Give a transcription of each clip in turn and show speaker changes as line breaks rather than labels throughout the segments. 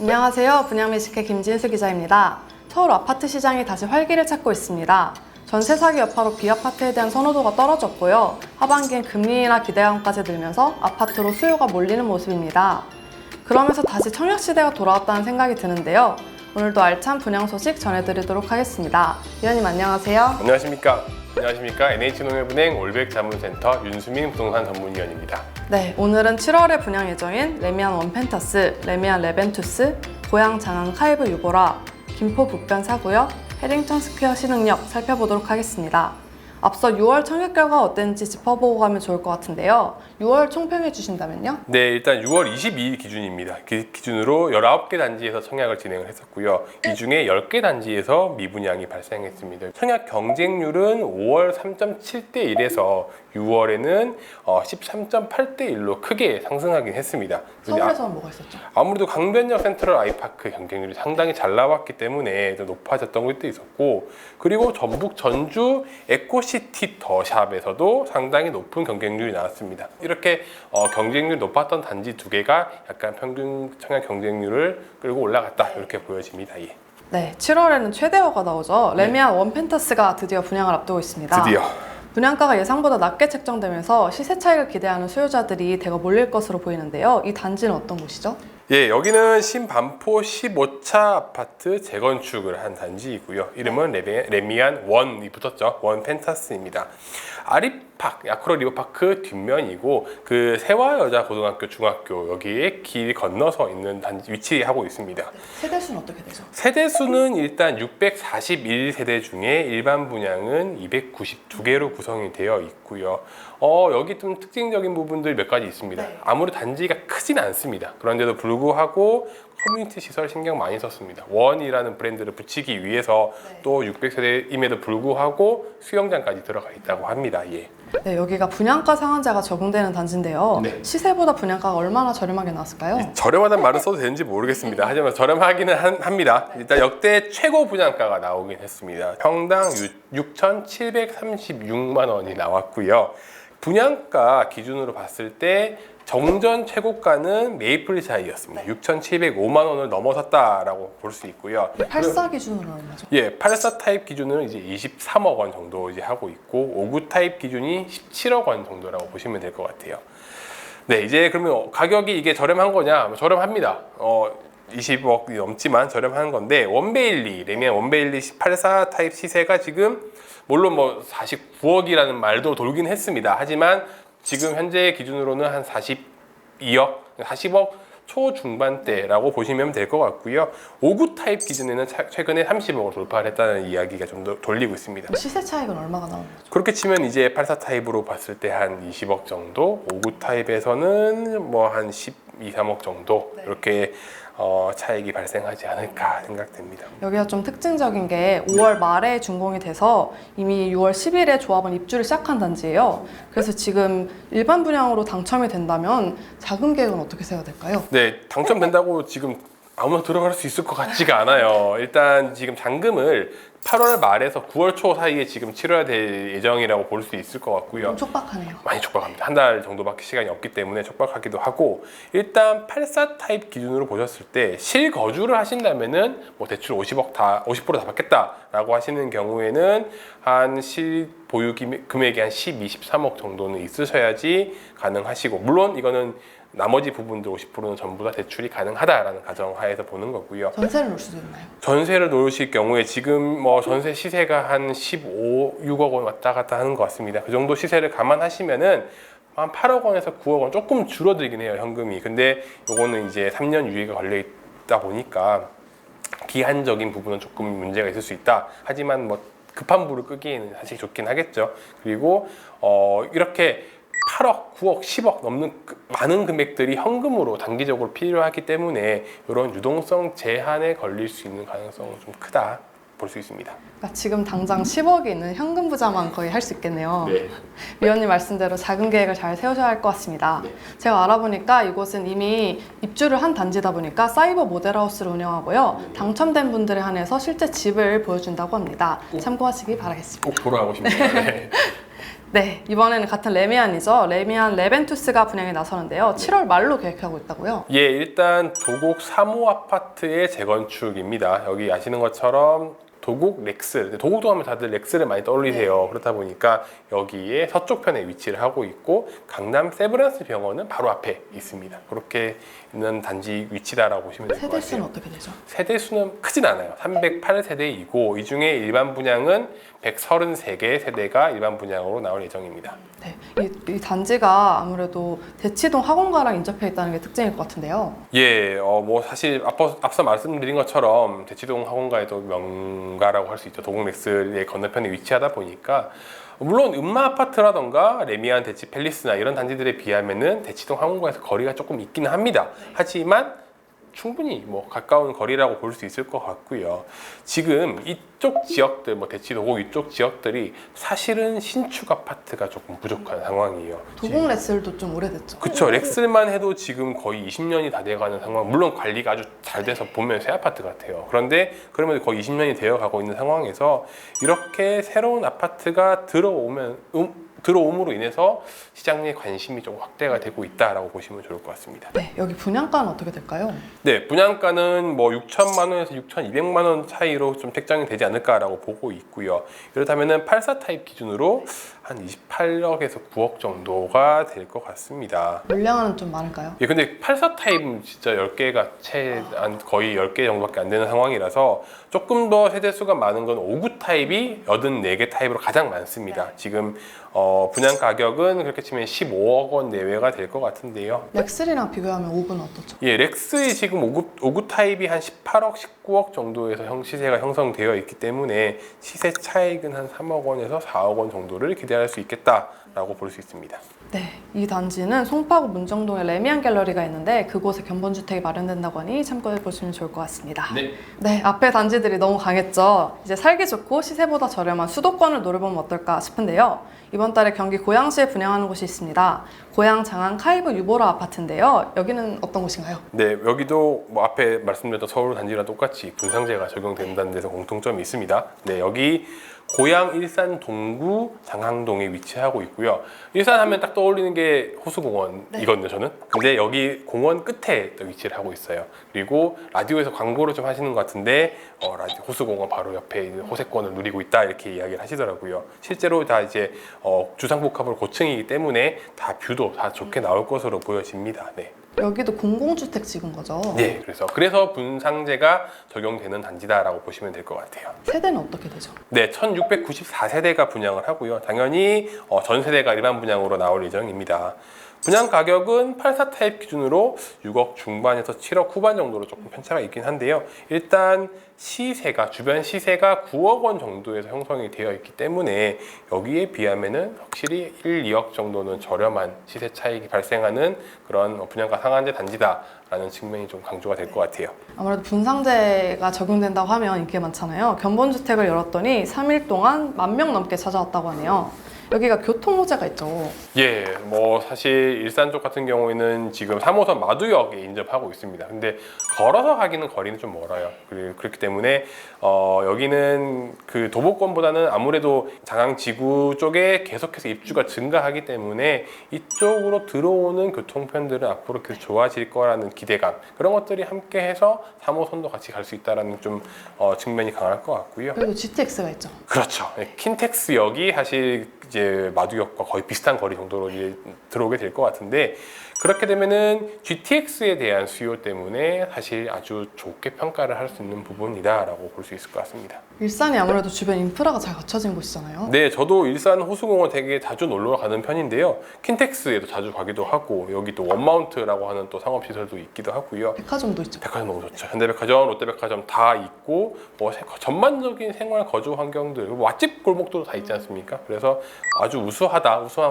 안녕하세요. 분양매식회 김진수 기자입니다. 서울 아파트 시장이 다시 활기를 찾고 있습니다. 전세 사기 여파로 B아파트에 대한 선호도가 떨어졌고요. 하반기엔 금리 인하 기대감까지 들면서 아파트로 수요가 몰리는 모습입니다. 그러면서 다시 청약시대가 돌아왔다는 생각이 드는데요. 오늘도 알찬 분양 소식 전해드리도록 하겠습니다. 위원님 안녕하세요.
안녕하십니까. NH농협은행 올백자문센터 윤수민 부동산 전문위원입니다.
네, 오늘은 7월에 분양 예정인 레미안 원펜터스, 레미안 레벤투스, 고양 장안 카이브 유보라, 김포 북변 사구역, 해링턴 스퀘어 신흥역 살펴보도록 하겠습니다. 앞서 6월 청약 결과가 어땠는지 짚어보고 가면 좋을 것 같은데요. 6월 총평해 주신다면요?
네, 일단 6월 22일 기준입니다. 그 기준으로 19개 단지에서 청약을 진행을 했었고요. 이 중에 10개 단지에서 미분양이 발생했습니다. 청약 경쟁률은 5월 3.7대 1에서 6월에는 13.8대 1로 크게 상승하긴 했습니다.
서울에서는 뭐가 있었죠?
아무래도 강변역 센트럴 아이파크 경쟁률이 상당히 잘 나왔기 때문에 더 높아졌던 것도 있었고, 그리고 전북 전주 에코시티 더샵에서도 상당히 높은 경쟁률이 나왔습니다. 이렇게 경쟁률이 높았던 단지 두 개가 약간 평균 청약 경쟁률을 끌고 올라갔다, 이렇게 보여집니다. 예.
네, 7월에는 최대어가 나오죠. 레미안 원펜터스가 드디어 분양을 앞두고 있습니다.
드디어.
분양가가 예상보다 낮게 책정되면서 시세 차익을 기대하는 수요자들이 대거 몰릴 것으로 보이는데요. 이 단지는 어떤 곳이죠?
예, 여기는 신반포 15차 아파트 재건축을 한 단지이고요. 이름은 레미안 원이 붙었죠. 원 펜타스입니다. 아리팍, 야쿠로 리버파크 뒷면이고, 그 세화여자고등학교, 중학교 여기에 길 건너서 있는 단지 위치하고 있습니다.
세대수는 어떻게 되죠?
세대수는 일단 641세대 중에 일반 분양은 292개로 구성이 되어 있고요. 여기 좀 특징적인 부분들 몇 가지 있습니다.
네.
아무리 단지가 크진 않습니다. 그런데도 불구하고 커뮤니티 시설 신경 많이 썼습니다. 원이라는 브랜드를 붙이기 위해서 또 600세대임에도 불구하고 수영장까지 들어가 있다고 합니다. 예.
네, 여기가 분양가 상한제가 적용되는 단지인데요.
네.
시세보다 분양가가 얼마나 저렴하게 나왔을까요?
저렴하다는 말은 써도 되는지 모르겠습니다. 하지만 저렴하기는 합니다. 일단 역대 최고 분양가가 나오긴 했습니다. 평당 6,736만 원이 나왔고요. 분양가 기준으로 봤을 때 정전 최고가는 메이플샤이였습니다. 6,705만 원을 넘어섰다라고 볼 수 있고요.
84 기준으로 얼마죠?
예, 84 타입 기준은 이제 23억 원 정도 이제 하고 있고, 59 타입 기준이 17억 원 정도라고 보시면 될 것 같아요. 네, 이제 그러면 가격이 이게 저렴한 거냐? 저렴합니다. 20억이 넘지만 저렴한 건데, 원베일리, 레미안 원베일리 84 타입 시세가 지금 물론 뭐 49억이라는 말도 돌긴 했습니다. 하지만 지금 현재 기준으로는 한 42억, 40억 초중반대라고 보시면 될 것 같고요. 59 타입 기준에는 최근에 30억을 돌파를 했다는 이야기가 좀 더 돌리고 있습니다.
시세 차익은 얼마가 나오는 거죠?
그렇게 치면 이제 84 타입으로 봤을 때 한 20억 정도, 59 타입에서는 뭐 한 12, 3억 정도,
네.
이렇게 차익이 발생하지 않을까 생각됩니다.
여기가 좀 특징적인 게 5월 말에 준공이 돼서 이미 6월 10일에 조합원 입주를 시작한 단지예요. 그래서 지금 일반 분양으로 당첨이 된다면 자금 계획은 어떻게 세워야 될까요?
네, 당첨된다고 지금 아무나 들어갈 수 있을 것 같지가 않아요. 일단 지금 잔금을 8월 말에서 9월 초 사이에 지금 치러야 될 예정이라고 볼 수 있을 것 같고요.
촉박하네요.
많이 촉박합니다. 한 달 정도밖에 시간이 없기 때문에 촉박하기도 하고, 일단 84 타입 기준으로 보셨을 때 실거주를 하신다면은 뭐 대출 50% 다 받겠다라고 하시는 경우에는 한 실보유 금액이 한 10, 23억 정도는 있으셔야지 가능하시고, 물론 이거는 나머지 부분들 50%는 전부 다 대출이 가능하다라는 가정하에서 보는 거고요.
전세를 놓을 수도 있나요?
전세를 놓으실 경우에 지금 뭐 전세 시세가 한 15, 6억 원 왔다 갔다 하는 것 같습니다. 그 정도 시세를 감안하시면은 한 8억 원에서 9억 원 조금 줄어들긴 해요, 현금이. 근데 요거는 이제 3년 유예가 걸려 있다 보니까 기한적인 부분은 조금 문제가 있을 수 있다. 하지만 뭐 급한 불을 끄기에는 사실 좋긴 하겠죠. 그리고 이렇게 8억, 9억, 10억 넘는 많은 금액들이 현금으로 단기적으로 필요하기 때문에 이런 유동성 제한에 걸릴 수 있는 가능성은 좀 크다 볼 수 있습니다.
그러니까 지금 당장 10억이 있는 현금 부자만 거의 할 수 있겠네요.
네.
위원님 말씀대로 자금 계획을 잘 세우셔야 할 것 같습니다. 제가 알아보니까 이곳은 이미 입주를 한 단지다 보니까 사이버 모델하우스를 운영하고요. 당첨된 분들에 한해서 실제 집을 보여준다고 합니다. 참고하시기 바라겠습니다.
꼭 보러 가고 싶습니다. 네.
네, 이번에는 같은 레미안이죠. 레미안 레벤투스가 분양에 나서는데요. 7월 말로 계획하고 있다고요?
예, 일단 도곡 3호 아파트의 재건축입니다. 여기 아시는 것처럼 도곡 렉스, 도곡도 하면 다들 렉스를 많이 떠올리세요. 그렇다 보니까 여기에 서쪽 편에 위치를 하고 있고 강남 세브란스 병원은 바로 앞에 있습니다. 그렇게 있는 단지 위치다라고 보시면 될 것 같아요.
세대수는 어떻게 되죠?
세대수는 크진 않아요. 308세대이고 이 중에 일반 분양은 133개 세대가 일반 분양으로 나올 예정입니다.
네, 이 단지가 아무래도 대치동 학원가랑 인접해 있다는 게 특징일 것 같은데요.
예, 뭐 사실 앞서 말씀드린 것처럼 대치동 학원가에도 명가라고 할 수 있죠. 도곡렉스의 건너편에 위치하다 보니까 물론 음마 아파트라던가 레미안 대치 팰리스나 이런 단지들에 비하면은 대치동 학원가에서 거리가 조금 있기는 합니다. 하지만 충분히 뭐 가까운 거리라고 볼 수 있을 것 같고요. 지금 이쪽 지역들, 뭐 대치 도곡 이쪽 지역들이 사실은 신축 아파트가 조금 부족한 상황이에요.
도곡 렉슬도 좀 오래됐죠.
그쵸. 렉슬만 해도 지금 거의 20년이 다 돼가는 상황. 물론 관리가 아주 잘 돼서 보면 새 아파트 같아요. 그런데 그러면 거의 20년이 되어 가고 있는 상황에서 이렇게 새로운 아파트가 들어옴으로 인해서 시장의 관심이 좀 확대가 되고 있다라고 보시면 좋을 것 같습니다.
네, 여기 분양가는 어떻게 될까요?
네, 분양가는 뭐 6천만 원에서 6,200만 원 차이로 좀 책정이 되지 않을까라고 보고 있고요. 그렇다면은 84 타입 기준으로 한 28억에서 9억 정도가 될 것 같습니다.
물량은 좀 많을까요?
예, 근데 84 타입은 진짜 10개가 거의 10개 정도밖에 안 되는 상황이라서 조금 더 세대수가 많은 건 59 타입이 84개 타입으로 가장 많습니다. 지금 분양 가격은 그렇게 치면 15억 원 내외가 될 것 같은데요.
렉슬이랑 비교하면 5는 어떻죠?
예, 렉스의 지금 59 타입이 한 18억, 19억 정도에서 시세가 형성되어 있기 때문에 시세 차익은 한 3억 원에서 4억 원 정도를 기대할 수 있겠다라고 볼 수 있습니다.
네, 이 단지는 송파구 문정동에 레미안 갤러리가 있는데 그곳에 견본주택이 마련된다고 하니 참고해 보시면 좋을 것 같습니다. 네, 앞에 단지들이 너무 강했죠. 이제 살기 좋고 시세보다 저렴한 수도권을 노려보면 어떨까 싶은데요. 이번 달에 경기 고양시에 분양하는 곳이 있습니다. 고양 장안 카이브 유보라 아파트인데요. 여기는 어떤 곳인가요?
네, 여기도 뭐 앞에 말씀드렸던 서울 단지랑 똑같이 분상제가 적용된다는 데서 공통점이 있습니다. 네, 여기 고양 일산 동구 장항동에 위치하고 있고요. 일산 하면 딱 떠올리는 게 호수공원이거든요, 저는. 근데 여기 공원 끝에 또 위치를 하고 있어요. 그리고 라디오에서 광고를 좀 하시는 것 같은데 호수공원 바로 옆에 있는 호세권을 누리고 있다 이렇게 이야기를 하시더라고요. 실제로 다 이제 주상복합으로 고층이기 때문에 다 뷰도 다 좋게 나올 것으로 보여집니다. 네.
여기도 공공주택 찍은 거죠?
네, 그래서 분상제가 적용되는 단지다라고 보시면 될 것 같아요.
세대는 어떻게 되죠?
네, 1694세대가 분양을 하고요. 당연히 전 세대가 일반 분양으로 나올 예정입니다. 분양 가격은 84 타입 기준으로 6억 중반에서 7억 후반 정도로 조금 편차가 있긴 한데요. 일단 주변 시세가 9억 원 정도에서 형성이 되어 있기 때문에 여기에 비하면은 확실히 1, 2억 정도는 저렴한 시세 차익이 발생하는 그런 분양가 상한제 단지다라는 측면이 좀 강조가 될 것 같아요.
아무래도 분상제가 적용된다고 하면 인기가 많잖아요. 견본주택을 열었더니 3일 동안 10,000명 넘게 찾아왔다고 하네요. 여기가 교통호재가 있죠.
예, 뭐 사실 일산 쪽 같은 경우에는 지금 3호선 마두역에 인접하고 있습니다. 근데 걸어서 가기는 거리는 좀 멀어요. 그렇기 때문에 여기는 그 도보권보다는 아무래도 장항지구 쪽에 계속해서 입주가 증가하기 때문에 이쪽으로 들어오는 교통편들은 앞으로 계속 좋아질 거라는 기대감, 그런 것들이 함께해서 3호선도 같이 갈 수 있다는 좀 측면이 강할 것 같고요.
그리고 GTX가 있죠.
그렇죠. 킨텍스역이 사실 이제 마두역과 거의 비슷한 거리 정도로 이제 들어오게 될 것 같은데, 그렇게 되면은 GTX에 대한 수요 때문에 사실 아주 좋게 평가를 할 수 있는 부분이다라고 볼 수 있을 것 같습니다.
일산이 아무래도 주변 인프라가 잘 갖춰진 곳이잖아요.
네, 저도 일산 호수공원 되게 자주 놀러 가는 편인데요. 킨텍스에도 자주 가기도 하고 여기 또 원마운트라고 하는 또 상업시설도 있기도 하고요.
백화점도 있죠.
백화점 너무 좋죠. 현대백화점, 롯데백화점 다 있고 뭐 전반적인 생활 거주 환경들, 맛집 골목도 다 있지 않습니까? 그래서 아주 우수한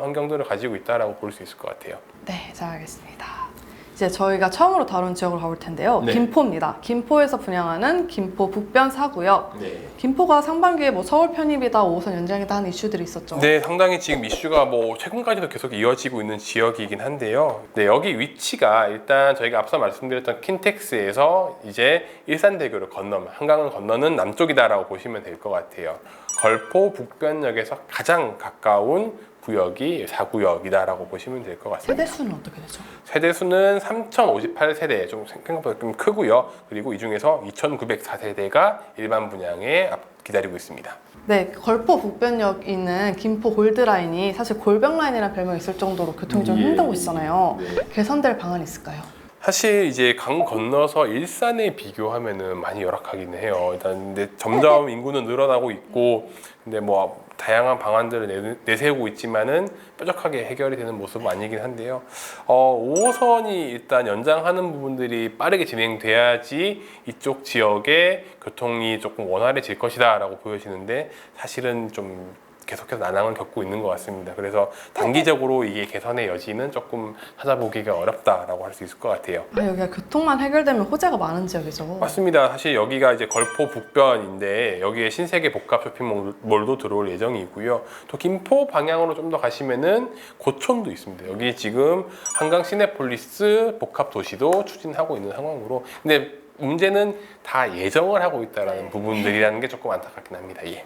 환경들을 가지고 있다라고 볼 수 있을 것 같아요.
네, 잘 알겠습니다. 이제 저희가 처음으로 다룬 지역으로 가볼 텐데요.
네.
김포입니다. 김포에서 분양하는 김포 북변 4구역.
네.
김포가 상반기에 뭐 서울 편입이다, 5호선 연장이다 하는 이슈들이 있었죠.
네, 상당히 지금 이슈가 뭐 최근까지도 계속 이어지고 있는 지역이긴 한데요. 네, 여기 위치가 일단 저희가 앞서 말씀드렸던 킨텍스에서 이제 일산대교를 한강을 건너는 남쪽이다라고 보시면 될 것 같아요. 걸포 북변역에서 가장 가까운 구역이 4구역이다라고 보시면 될 것 같습니다.
세대수는 어떻게 되죠?
세대수는 3058세대, 좀 생각보다 좀 크고요. 그리고 이 중에서 2904세대가 일반 분양에 기다리고 있습니다.
네, 걸포 북변역 있는 김포 골드라인이 사실 골병라인이라는 별명이 있을 정도로 교통이 좀 힘든 곳이잖아요. 개선될 방안이 있을까요?
사실 이제 강 건너서 일산에 비교하면은 많이 열악하긴 해요. 일단 근데 점점 인구는 늘어나고 있고, 근데 뭐 다양한 방안들을 내세우고 있지만은 뾰족하게 해결이 되는 모습은 아니긴 한데요. 5호선이 일단 연장하는 부분들이 빠르게 진행돼야지 이쪽 지역의 교통이 조금 원활해질 것이다라고 보여지는데 사실은 좀 계속해서 난항을 겪고 있는 것 같습니다. 그래서 단기적으로 이게 개선의 여지는 조금 찾아보기가 어렵다라고 할 수 있을 것 같아요.
여기가 교통만 해결되면 호재가 많은 지역이죠.
맞습니다. 사실 여기가 이제 걸포 북변인데 여기에 신세계 복합 쇼핑몰도 들어올 예정이고요. 또 김포 방향으로 좀 더 가시면은 고촌도 있습니다. 여기 지금 한강 시내폴리스 복합 도시도 추진하고 있는 상황으로. 근데 문제는 다 예정을 하고 있다라는 부분들이라는 게 조금 안타깝긴 합니다. 예.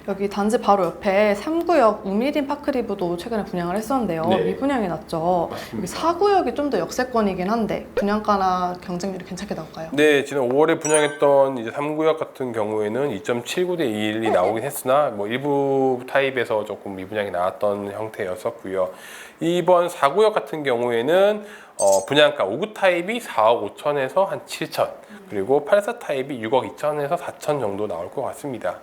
여기 단지 바로 옆에 3구역 우미린 파크리브도 최근에 분양을 했었는데요.
네.
미분양이 났죠. 여기 4구역이 좀 더 역세권이긴 한데 분양가나 경쟁률이 괜찮게 나올까요?
네, 지난 5월에 분양했던 이제 3구역 같은 경우에는 2.79대 1이 나오긴 했으나 뭐 일부 타입에서 조금 미분양이 나왔던 형태였었고요. 이번 4구역 같은 경우에는 분양가 5구 타입이 4억 5천에서 한 7천, 그리고 84 타입이 6억 2천에서 4천 정도 나올 것 같습니다.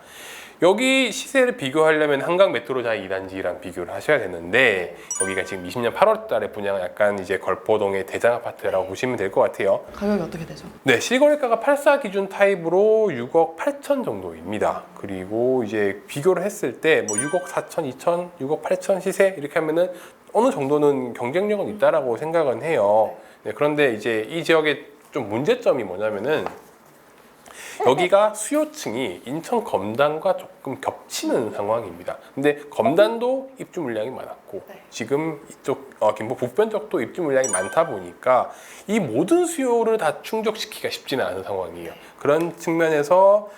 여기 시세를 비교하려면 한강 메트로자이 2단지랑 비교를 하셔야 되는데 여기가 지금 20년 8월 달에 분양한 약간 이제 걸포동의 대장 아파트라고 보시면 될 것 같아요.
가격이 어떻게 되죠?
네, 실거래가가 84 기준 타입으로 6억 8천 정도입니다. 그리고 이제 비교를 했을 때 뭐 6억 4천, 2천, 6억 8천 시세 이렇게 하면은 어느 정도는 경쟁력은 있다라고 생각은 해요. 네, 그런데 이제 이 지역의 좀 문제점이 뭐냐면은 여기가 수요층이 인천 검단과 조금 겹치는 상황입니다. 근데 검단도 입주 물량이 많았고 지금 이쪽 김포 북변 쪽도 입주 물량이 많다 보니까 이 모든 수요를 다 충족시키기가 쉽지는 않은 상황이에요. 그런 측면에서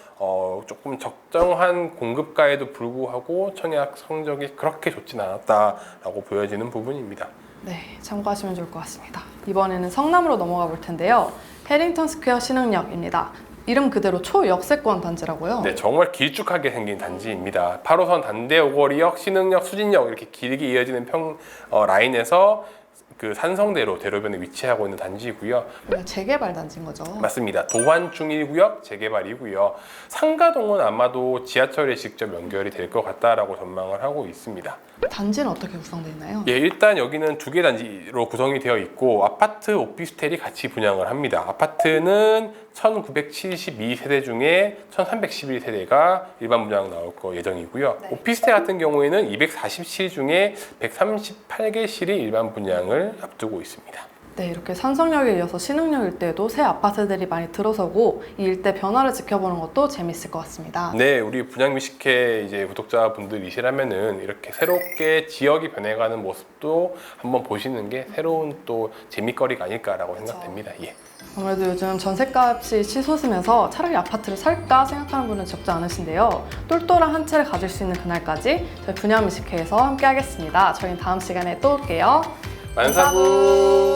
조금 적정한 공급가에도 불구하고 청약 성적이 그렇게 좋지는 않았다라고 보여지는 부분입니다.
네, 참고하시면 좋을 것 같습니다. 이번에는 성남으로 넘어가 볼 텐데요. 해링턴 스퀘어 신흥역입니다. 이름 그대로 초역세권 단지라고요?
네, 정말 길쭉하게 생긴 단지입니다. 8호선 단대 오거리역, 신흥역, 수진역 이렇게 길게 이어지는 라인에서 그 산성대로 대로변에 위치하고 있는 단지이고요.
재개발 단지인 거죠?
맞습니다. 도환 중1구역 재개발이고요. 상가동은 아마도 지하철에 직접 연결이 될 것 같다라고 전망을 하고 있습니다.
단지는 어떻게 구성되어 있나요?
예, 일단 여기는 2개 단지로 구성이 되어 있고 아파트, 오피스텔이 같이 분양을 합니다. 아파트는 1972세대 중에 1311세대가 일반 분양 나올 거 예정이고요.
네.
오피스텔 같은 경우에는 247 중에 138개 실이 일반 분양을 앞두고 있습니다.
네, 이렇게 산성역에 이어서 신흥역 일대에도 새 아파트들이 많이 들어서고 이 일대 변화를 지켜보는 것도 재밌을 것 같습니다.
네, 우리 분양미식회 이제 구독자분들이시라면은 이렇게 새롭게 지역이 변해가는 모습도 한번 보시는 게 새로운 또 재미거리가 아닐까라고 생각됩니다. 예.
아무래도 요즘 전셋값이 치솟으면서 차라리 아파트를 살까 생각하는 분은 적지 않으신데요. 똘똘한 한 채를 가질 수 있는 그날까지 저희 분양미식회에서 함께 하겠습니다. 저희는 다음 시간에 또 올게요.
만사부.